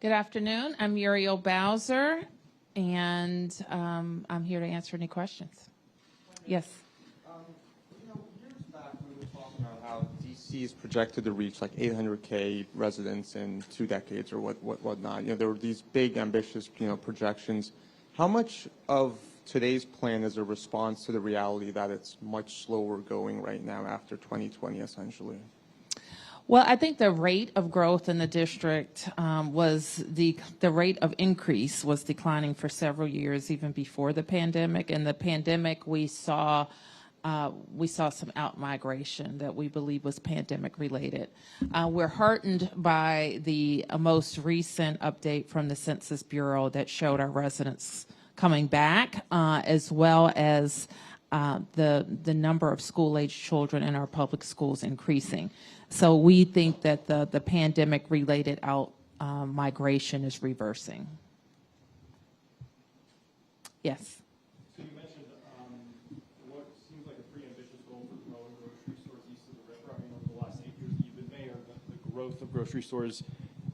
Good afternoon. I'm Muriel Bowser, and I'm here to answer any questions. Yes. Years back we were talking about how DC is projected to reach like 800K residents in 2 decades or whatnot. There were these big, ambitious, projections. How much of today's plan is a response to the reality that it's much slower going right now after 2020, essentially? Well, I think the rate of growth in the district was the rate of increase was declining for several years, even before the pandemic. In the pandemic, we saw some out-migration that we believe was pandemic-related. We're heartened by the most recent update from the Census Bureau that showed our residents coming back, as well as the number of school-age children in our public schools increasing. So we think that the pandemic-related migration is reversing. Yes. So you mentioned what seems like a pretty ambitious goal for growing grocery stores east of the river. I mean, over the last 8 years that you've been mayor, the growth of grocery stores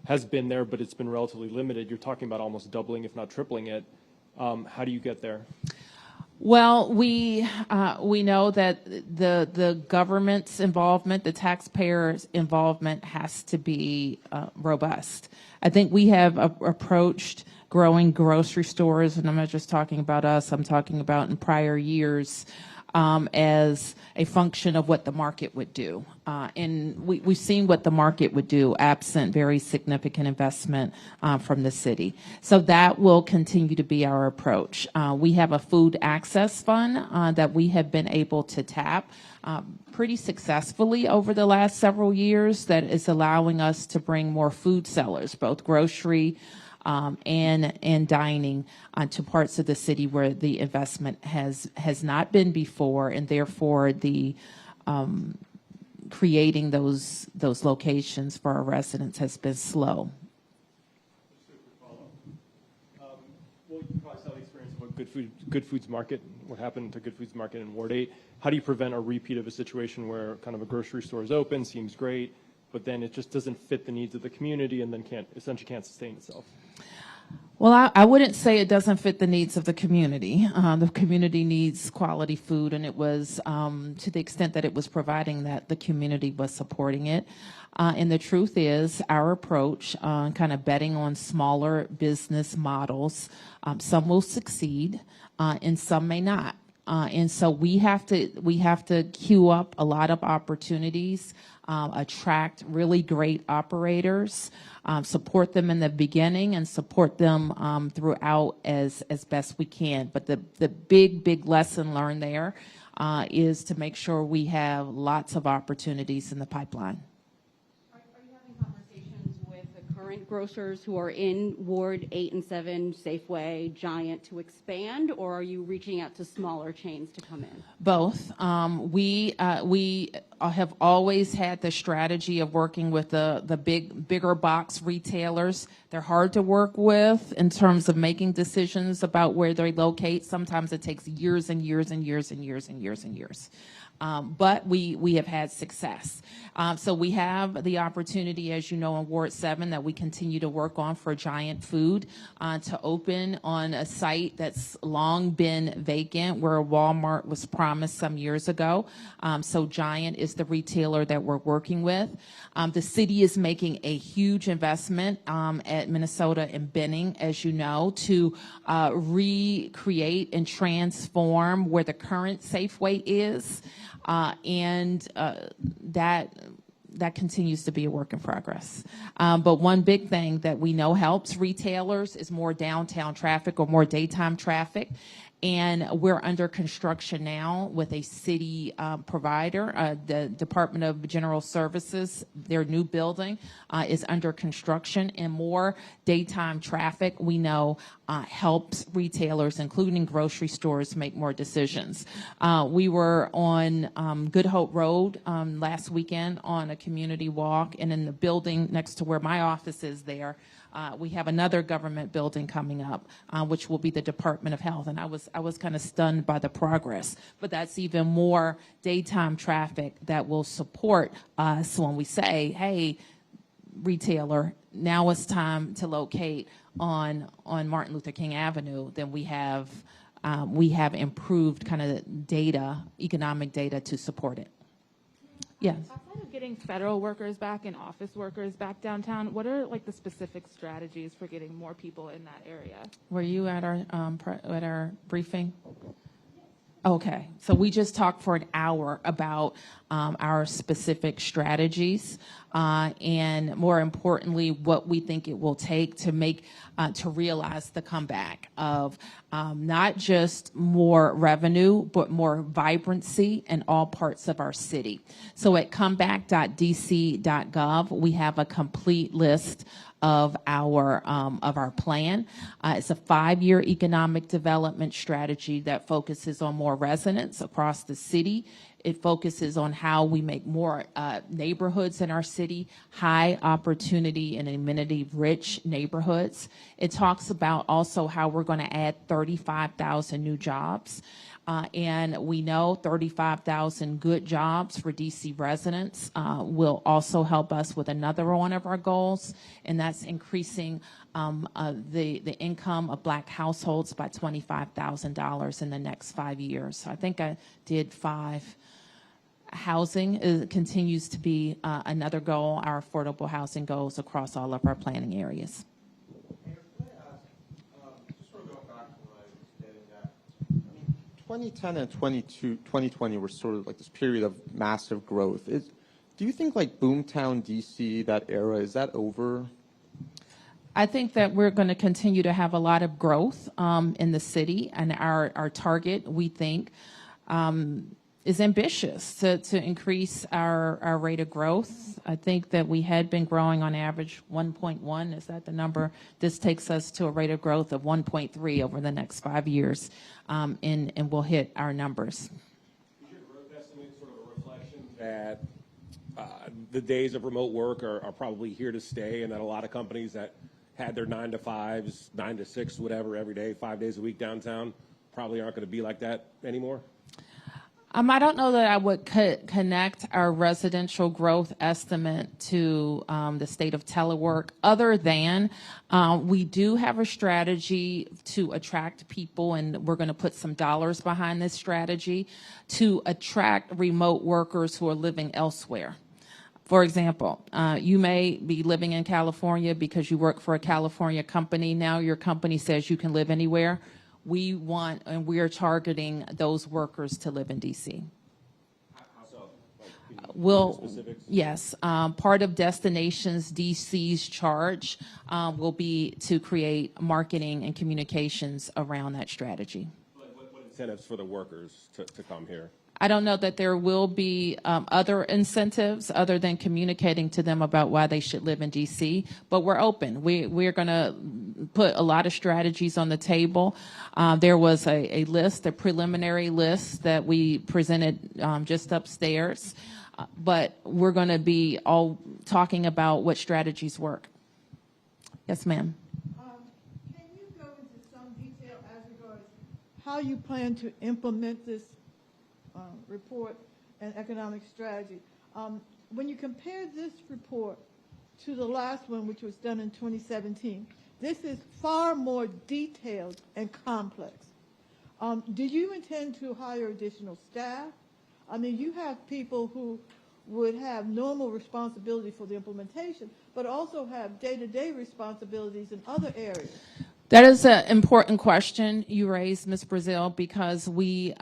has been there, but it's been relatively limited. You're talking about almost doubling, if not tripling it. How do you get there? Well, we know that the government's involvement, the taxpayers' involvement has to be robust. I think we have approached growing grocery stores, and I'm not just talking about us, I'm talking about in prior years, as a function of what the market would do. And we've seen what the market would do absent very significant investment from the city. So that will continue to be our approach. We have a food access fund that we have been able to tap pretty successfully over the last several years that is allowing us to bring more food sellers, both grocery and dining to parts of the city where the investment has not been before, and therefore the creating those locations for our residents has been slow. Just a quick follow-up. Well, you probably saw the experience of what Good Foods Market, what happened to Good Foods Market in Ward 8. How do you prevent a repeat of a situation where kind of a grocery store is open, seems great, but then it just doesn't fit the needs of the community and then essentially can't sustain itself? Well, I wouldn't say it doesn't fit the needs of the community. The community needs quality food, and it was to the extent that it was providing that, the community was supporting it. And the truth is, our approach, kind of betting on smaller business models, some will succeed and some may not. And so we have to queue up a lot of opportunities, attract really great operators, support them in the beginning and support them throughout as best we can. But the big lesson learned there is to make sure we have lots of opportunities in the pipeline. Are you having conversations with the current grocers who are in Ward 8 and 7, Safeway, Giant, to expand, or are you reaching out to smaller chains to come in? Both. We have always had the strategy of working with the bigger box retailers. They're hard to work with in terms of making decisions about where they locate. Sometimes it takes years and years and years and years and years and years. But we have had success. So we have the opportunity, as you know, in Ward 7 that we continue to work on for Giant Food to open on a site that's long been vacant where Walmart was promised some years ago. So Giant is the retailer that we're working with. The city is making a huge investment at Minnesota and Benning, as you know, to recreate and transform where the current Safeway is. And that continues to be a work in progress. But one big thing that we know helps retailers is more downtown traffic or more daytime traffic. And we're under construction now with a city provider. The Department of General Services, their new building is under construction, and more daytime traffic we know helps retailers, including grocery stores, make more decisions. We were on Good Hope Road last weekend on a community walk, and in the building next to where my office is there, we have another government building coming up, which will be the Department of Health. And I was kind of stunned by the progress. But that's even more daytime traffic that will support us when we say, hey, retailer, now it's time to locate on Martin Luther King Avenue, then we have improved kind of data, economic data to support it. Yes. Outside of getting federal workers back and office workers back downtown, what are like the specific strategies for getting more people in that area? Were you at our briefing? Okay, so we just talked for an hour about our specific strategies and more importantly, what we think it will take to make, to realize the comeback of not just more revenue, but more vibrancy in all parts of our city. So at comeback.dc.gov, we have a complete list of our plan. It's a 5-year economic development strategy that focuses on more residents across the city. It focuses on how we make more neighborhoods in our city, high opportunity and amenity rich neighborhoods. It talks about also how we're going to add 35,000 new jobs. And we know 35,000 good jobs for DC residents will also help us with another one of our goals, and that's increasing the income of Black households by $25,000 in the next 5 years. So I think I did 5. Housing continues to be another goal. Our affordable housing goes across all of our planning areas. 2010 and 2020 were sort of like this period of massive growth. Do you think like Boomtown, DC, that era, is that over? I think that we're going to continue to have a lot of growth in the city, and our target, we think, is ambitious to increase our rate of growth. I think that we had been growing on average 1.1. Is that the number? This takes us to a rate of growth of 1.3 over the next 5 years, and we'll hit our numbers. Is your growth estimate sort of a reflection that the days of remote work are probably here to stay, and that a lot of companies that had their 9 to 5s, 9 to 6, whatever, every day, 5 days a week downtown, probably aren't going to be like that anymore? I don't know that I would connect our residential growth estimate to the state of telework, other than we do have a strategy to attract people, and we're going to put some dollars behind this strategy to attract remote workers who are living elsewhere. For example, you may be living in California because you work for a California company. Now your company says you can live anywhere. We want, and we are targeting those workers to live in DC. How so? Like, specifics? Yes. Part of Destinations DC's charge will be to create marketing and communications around that strategy. What incentives for the workers to come here? I don't know that there will be other incentives other than communicating to them about why they should live in DC, but we're open. We're going to put a lot of strategies on the table. There was a list, a preliminary list that we presented just upstairs, but we're going to be all talking about what strategies work. Yes, ma'am. Can you go into some detail as regards how you plan to implement this report and economic strategy? When you compare this report to the last one, which was done in 2017, this is far more detailed and complex. Do you intend to hire additional staff? I mean, you have people who would have normal responsibility for the implementation, but also have day-to-day responsibilities in other areas. That is an important question you raised, Ms. Brazil, because we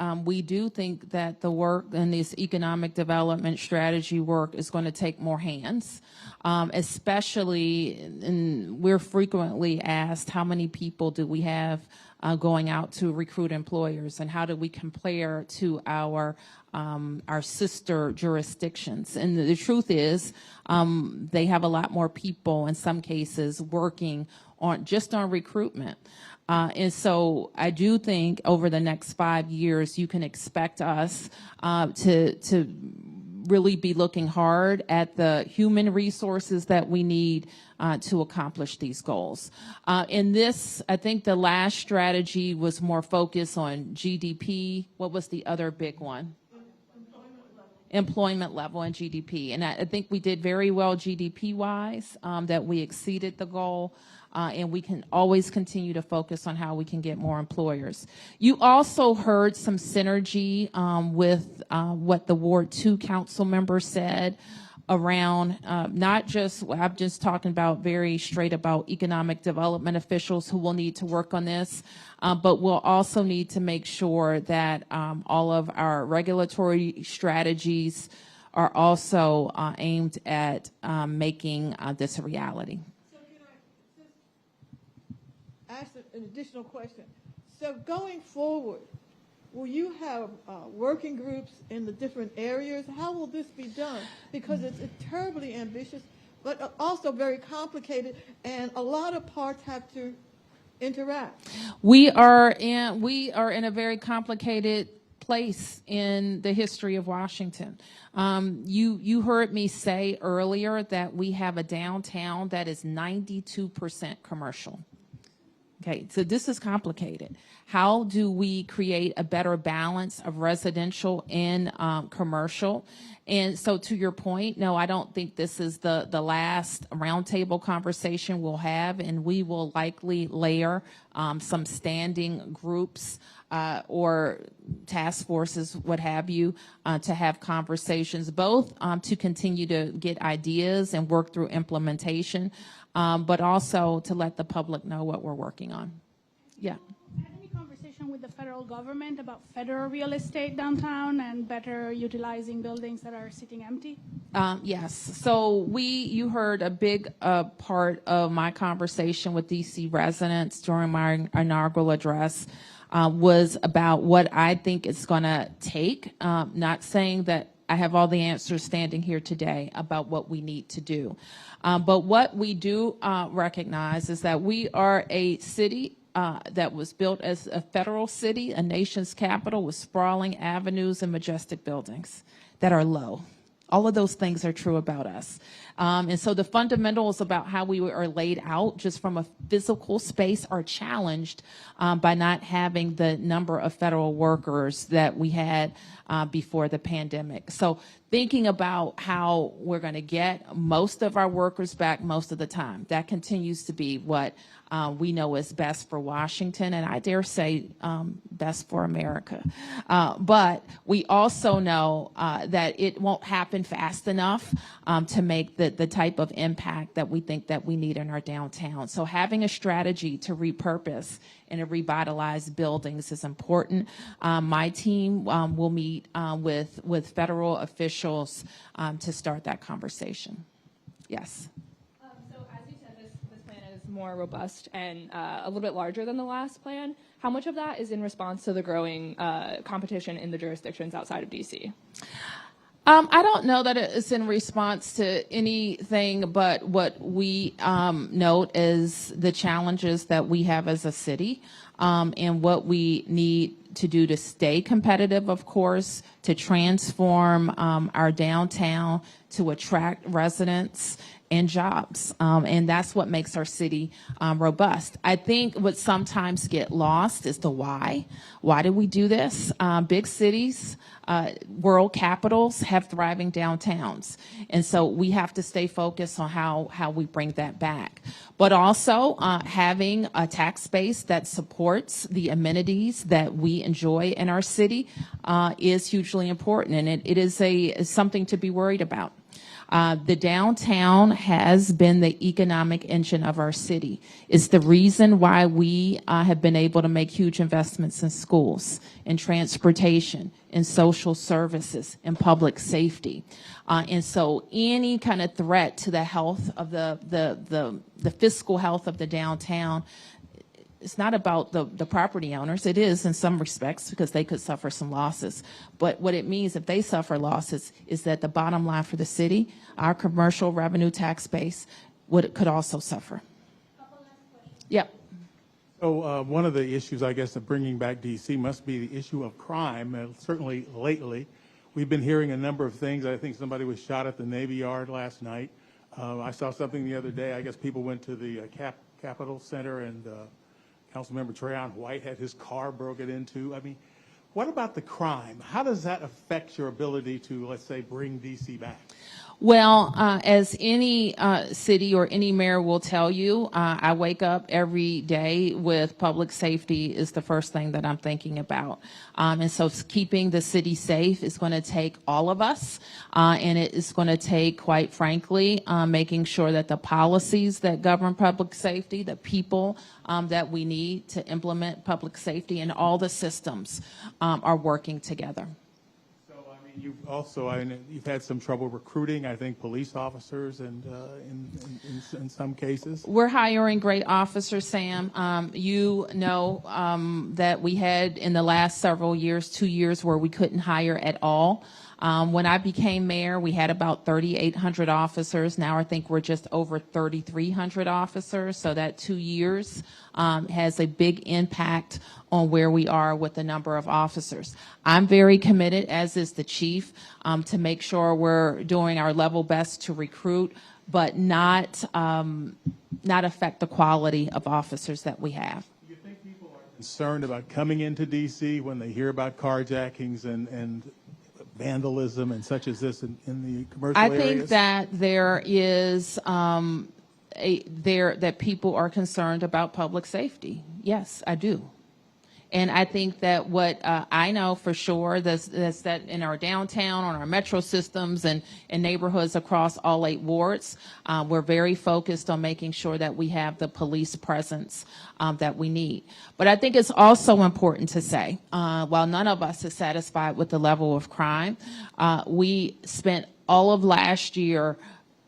do think that the work and this economic development strategy work is going to take more hands, especially, and we're frequently asked how many people do we have going out to recruit employers, and how do we compare to our sister jurisdictions. And the truth is they have a lot more people in some cases working just on recruitment. And so I do think over the next 5 years, you can expect us to really be looking hard at the human resources that we need to accomplish these goals. In this, I think the last strategy was more focused on GDP. What was the other big one? employment level and GDP. And I think we did very well GDP-wise, that we exceeded the goal. And we can always continue to focus on how we can get more employers. You also heard some synergy with what the Ward 2 council member said around not just, I'm just talking about very straight about economic development officials who will need to work on this, but we'll also need to make sure that all of our regulatory strategies are also aimed at making this a reality. Ask an additional question. So going forward, will you have working groups in the different areas? How will this be done? Because it's terribly ambitious, but also very complicated, and a lot of parts have to interact. We are in a very complicated place in the history of Washington. You heard me say earlier that we have a downtown that is 92% commercial. Okay, so this is complicated. How do we create a better balance of residential and commercial? And so to your point, no, I don't think this is the last roundtable conversation we'll have, and we will likely layer some standing groups or task forces, what have you, to have conversations, both to continue to get ideas and work through implementation, but also to let the public know what we're working on. Yeah. Had any conversation with the federal government about federal real estate downtown and better utilizing buildings that are sitting empty? Yes. So you heard a big part of my conversation with DC residents during my inaugural address was about what I think it's going to take, not saying that I have all the answers standing here today about what we need to do. But what we do recognize is that we are a city that was built as a federal city, a nation's capital with sprawling avenues and majestic buildings that are low. All of those things are true about us. And so the fundamentals about how we are laid out just from a physical space are challenged by not having the number of federal workers that we had before the pandemic. So thinking about how we're going to get most of our workers back most of the time, that continues to be what we know is best for Washington, and I dare say best for America. But we also know that it won't happen fast enough to make the type of impact that we think that we need in our downtown. So having a strategy to repurpose and to revitalize buildings is important. My team will meet with federal officials to start that conversation. Yes. More robust and a little bit larger than the last plan. How much of that is in response to the growing competition in the jurisdictions outside of DC? I don't know that it's in response to anything, but what we note is the challenges that we have as a city and what we need to do to stay competitive, of course, to transform our downtown, to attract residents and jobs. And that's what makes our city robust. I think what sometimes get lost is the why. Why do we do this? Big cities, world capitals have thriving downtowns. And so we have to stay focused on how we bring that back. But also having a tax base that supports the amenities that we enjoy in our city is hugely important. And it is something to be worried about. The downtown has been the economic engine of our city. It's the reason why we have been able to make huge investments in schools, in transportation, in social services, in public safety. And so any kind of threat to the health of the fiscal health of the downtown, it's not about the property owners. It is in some respects because they could suffer some losses. But what it means if they suffer losses is that the bottom line for the city, our commercial revenue tax base, could also suffer. Yep. So one of the issues, I guess, of bringing back D.C. must be the issue of crime. Certainly lately, we've been hearing a number of things. I think somebody was shot at the Navy Yard last night. I saw something the other day. I guess people went to the Capitol Center and Councilmember Trayon White had his car broken into. I mean, What about the crime? How does that affect your ability to, let's say, bring DC back? Well, as any city or any mayor will tell you, I wake up every day with public safety is the first thing that I'm thinking about. And so keeping the city safe is going to take all of us. And it is going to take, quite frankly, making sure that the policies that govern public safety, the people that we need to implement public safety, and all the systems are working together. You've also, you've had some trouble recruiting, I think, police officers and in some cases. We're hiring great officers, Sam. You know that we had in the last several years, 2 years where we couldn't hire at all. When I became mayor, we had about 3,800 officers. Now I think we're just over 3,300 officers. So that 2 years has a big impact on where we are with the number of officers. I'm very committed, as is the chief, to make sure we're doing our level best to recruit, but not affect the quality of officers that we have. Do you think people are concerned about coming into D.C. when they hear about carjackings and vandalism and such as this in the commercial areas? I think that there is that people are concerned about public safety. Yes, I do. And I think that what I know for sure that's that in our downtown, on our metro systems, and in neighborhoods across all 8 wards, we're very focused on making sure that we have the police presence that we need. But I think it's also important to say, while none of us is satisfied with the level of crime, we spent all of last year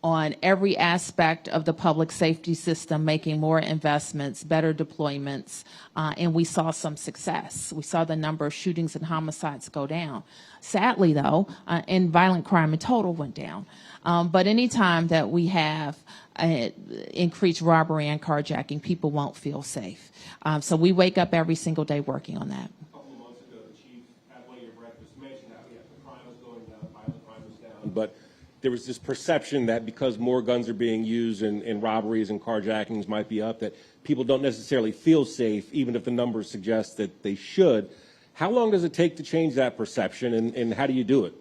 on every aspect of the public safety system, making more investments, better deployments, and we saw some success. We saw the number of shootings and homicides go down. Sadly, though, and violent crime in total went down. But any time that we have increased robbery and carjacking, people won't feel safe. So we wake up every single day working on that. A couple of months ago, the chief at one of your breakfasts mentioned how the crime was going down, violent crime was down, but there was this perception that because more guns are being used and robberies and carjackings might be up, that people don't necessarily feel safe, even if the numbers suggest that they should. How long does it take to change that perception, and how do you do it?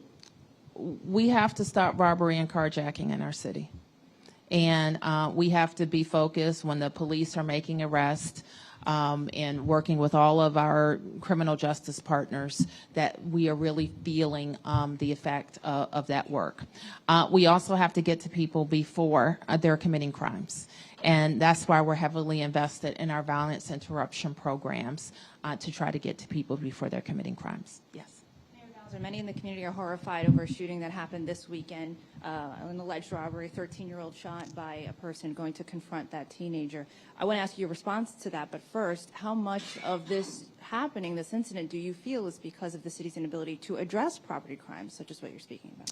We have to stop robbery and carjacking in our city. And we have to be focused when the police are making arrests and working with all of our criminal justice partners that we are really feeling the effect of that work. We also have to get to people before they're committing crimes. And that's why we're heavily invested in our violence interruption programs to try to get to people before they're committing crimes. Yes. Mayor Bowser, many in the community are horrified over a shooting that happened this weekend, an alleged robbery, 13-year-old shot by a person going to confront that teenager. I want to ask you your response to that, but first, how much of this happening, this incident, do you feel is because of the city's inability to address property crimes, such as what you're speaking about?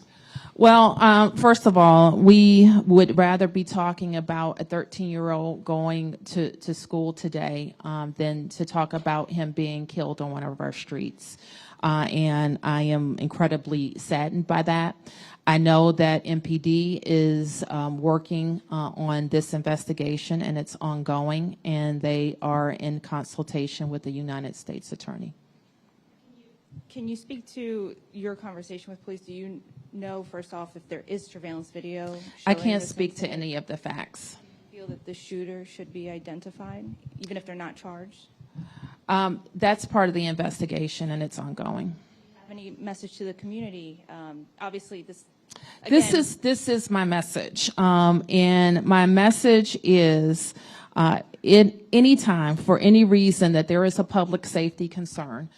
Well, first of all, we would rather be talking about a 13-year-old going to school today than to talk about him being killed on one of our streets. And I am incredibly saddened by that. I know that MPD is working on this investigation, and it's ongoing, and they are in consultation with the United States Attorney. Can you speak to your conversation with police? Do you know, first off, if there is surveillance video? I can't speak to any of the facts. Do you feel that the shooter should be identified, even if they're not charged? That's part of the investigation, and it's ongoing. Do you have any message to the community? Obviously, this. Again, this is my message, and my message is, in any time, for any reason that there is a public safety concern,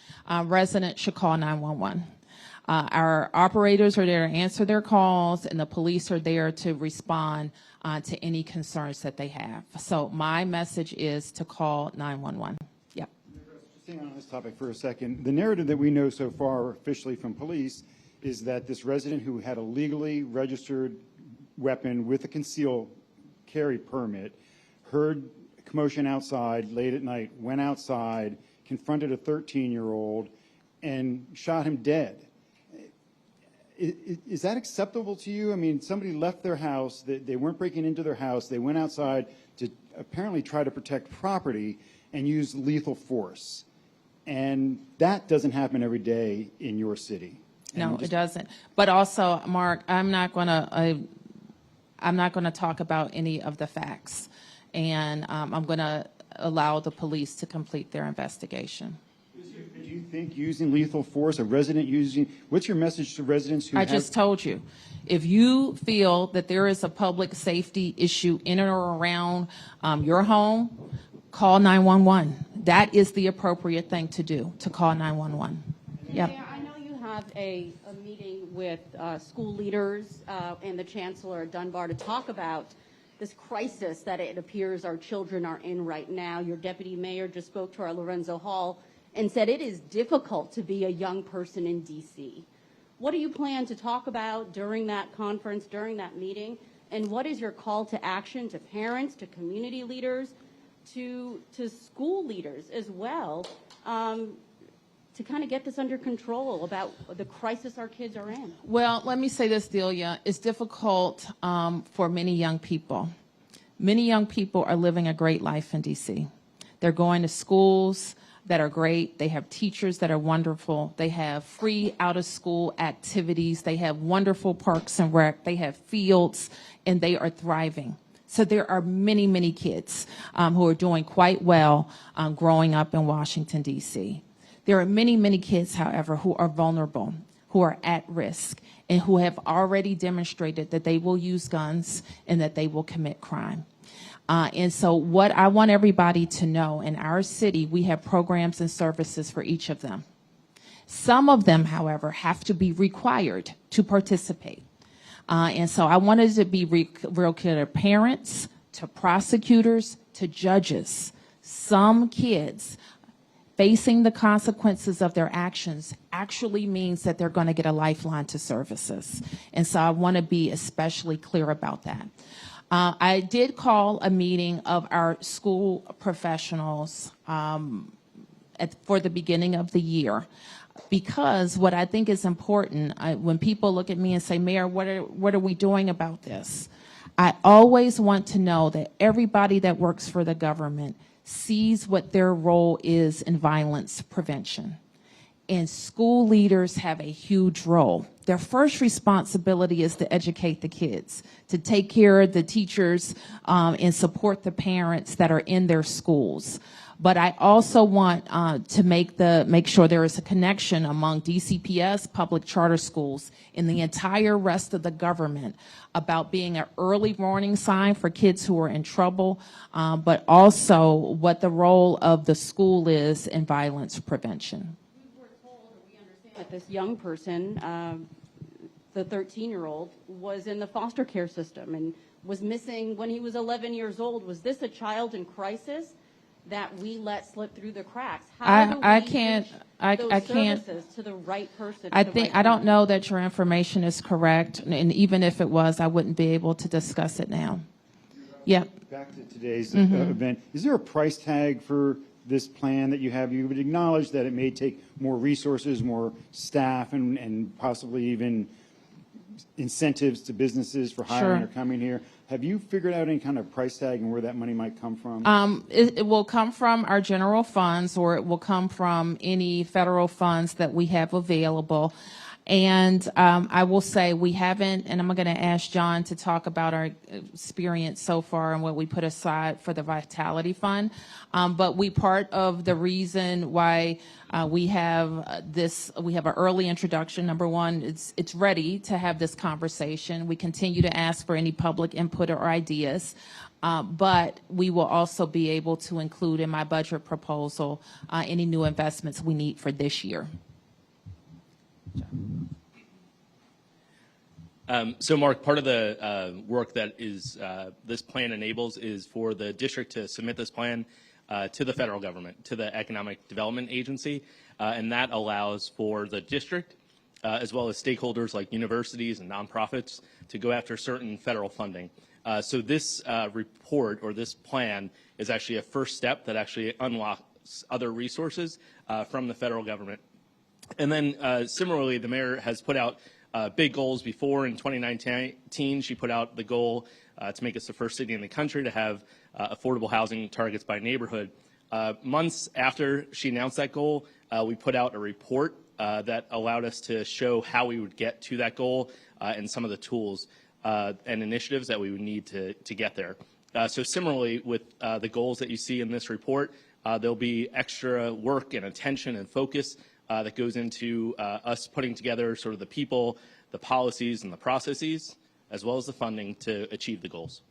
residents should call 911. Our operators are there to answer their calls, and the police are there to respond to any concerns that they have. So my message is to call 911. Yep. Just staying on this topic for a second, the narrative that we know so far officially from police is that this resident who had a legally registered weapon with a concealed carry permit heard commotion outside late at night, went outside, confronted a 13-year-old, and shot him dead. Is that acceptable to you? I mean, somebody left their house, they weren't breaking into their house, they went outside to apparently try to protect property and use lethal force. And that doesn't happen every day in your city. No, it doesn't. But also, Mark, I'm not going to talk about any of the facts, and I'm going to allow the police to complete their investigation. Do you think using lethal force, a resident using, what's your message to residents who I just told you, if you feel that there is a public safety issue in or around your home, call 911. That is the appropriate thing to do, to call 911. Yep. Mayor, I know you have a meeting with school leaders and the Chancellor at Dunbar to talk about this crisis that it appears our children are in right now. Your deputy mayor just spoke to our Lorenzo Hall and said it is difficult to be a young person in D.C. What do you plan to talk about during that conference, during that meeting? And what is your call to action to parents, to community leaders, to school leaders as well, to kind of get this under control about the crisis our kids are in? Well, let me say this, Delia. It's difficult for many young people. Many young people are living a great life in D.C. They're going to schools that are great. They have teachers that are wonderful. They have free out-of-school activities. They have wonderful parks and rec. They have fields, and they are thriving. So there are many, many kids who are doing quite well growing up in Washington, D.C. There are many, many kids, however, who are vulnerable, who are at risk, and who have already demonstrated that they will use guns and that they will commit crime. And so what I want everybody to know, in our city, we have programs and services for each of them. Some of them, however, have to be required to participate. And so I wanted to be real clear to parents, to prosecutors, to judges. Some kids facing the consequences of their actions actually means that they're going to get a lifeline to services. And so I want to be especially clear about that. I did call a meeting of our school professionals for the beginning of the year, because what I think is important, when people look at me and say, Mayor, what are we doing about this? I always want to know that everybody that works for the government sees what their role is in violence prevention. And school leaders have a huge role. Their first responsibility is to educate the kids, to take care of the teachers and support the parents that are in their schools. But I also want to make sure there is a connection among DCPS, public charter schools, and the entire rest of the government about being an early warning sign for kids who are in trouble, but also what the role of the school is in violence prevention. That this young person, the 13-year-old, was in the foster care system and was missing when he was 11 years old. Was this a child in crisis that we let slip through the cracks? How do we reach those services to the right person? I don't know that your information is correct, and even if it was, I wouldn't be able to discuss it now. Yeah. Back to today's event, is there a price tag for this plan that you have? You would acknowledge that it may take more resources, more staff, and possibly even incentives to businesses for hiring or coming here. Have you figured out any kind of price tag and where that money might come from? It will come from our general funds, or it will come from any federal funds that we have available. And I will say we haven't, and I'm going to ask John to talk about our experience so far and what we put aside for the Vitality Fund. But part of the reason why we have we have an early introduction. Number one, it's ready to have this conversation. We continue to ask for any public input or ideas. But we will also be able to include in my budget proposal any new investments we need for this year. So, Mark, part of the work that this plan enables is for the district to submit this plan to the federal government, to the Economic Development Agency, and that allows for the district, as well as stakeholders like universities and nonprofits, to go after certain federal funding. So this report, or this plan, is actually a first step that actually unlocks other resources from the federal government. And then similarly, the mayor has put out big goals before. In 2019, she put out the goal to make us the first city in the country to have affordable housing targets by neighborhood. Months after she announced that goal, we put out a report that allowed us to show how we would get to that goal and some of the tools and initiatives that we would need to get there. So similarly, with the goals that you see in this report, there'll be extra work and attention and focus that goes into us putting together sort of the people, the policies, and the processes, as well as the funding to achieve the goals.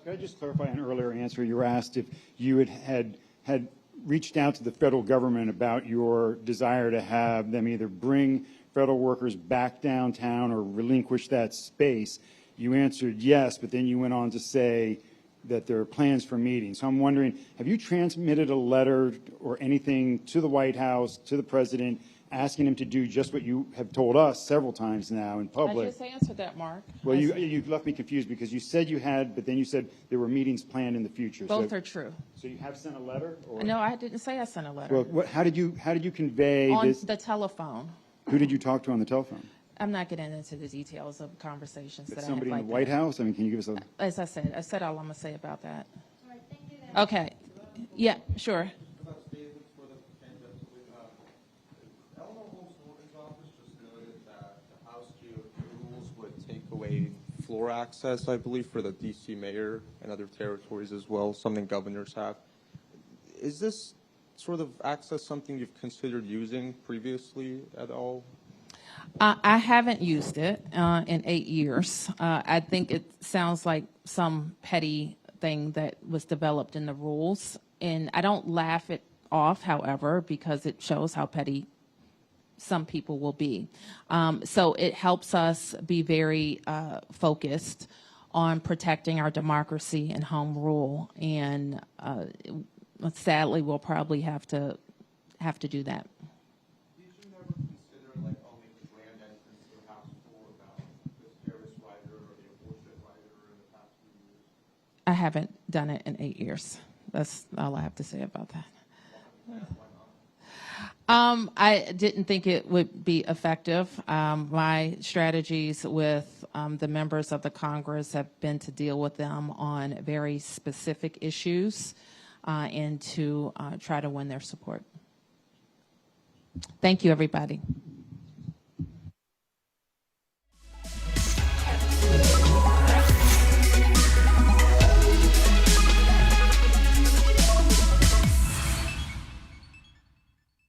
Could I just clarify an earlier answer? You were asked if you had reached out to the federal government about your desire to have them either bring federal workers back downtown or relinquish that space. You answered yes, but then you went on to say that there are plans for meetings. So I'm wondering, have you transmitted a letter or anything to the White House, to the president, asking him to do just what you have told us several times now in public? I just answered that, Mark. Well, you left me confused because you said you had, but then you said there were meetings planned in the future. Both are true. So you have sent a letter? Or? No, I didn't say I sent a letter. Well, how did you convey on this? The telephone. Who did you talk to on the telephone? I'm not getting into the details of conversations that I had Somebody like in the White House? I mean, can you give us a... As I said all I'm going to say about that. Okay. Yeah, sure. Away floor access, I believe, for the D.C. mayor and other territories as well, something governors have. Is this sort of access something you've considered using previously at all? I haven't used it in 8 years. I think it sounds like some petty thing that was developed in the rules. And I don't laugh it off, however, because it shows how petty some people will be. So it helps us be very focused on protecting our democracy and home rule. And sadly, we'll probably have to do that. Did you never consider like only the grand entrance to the House floor about the terrorist writer or the abortion writer in the past few years? I haven't done it in 8 years. That's all I have to say about that. I didn't think it would be effective. My strategies with the members of the Congress have been to deal with them on very specific issues and to try to win their support. Thank you, everybody.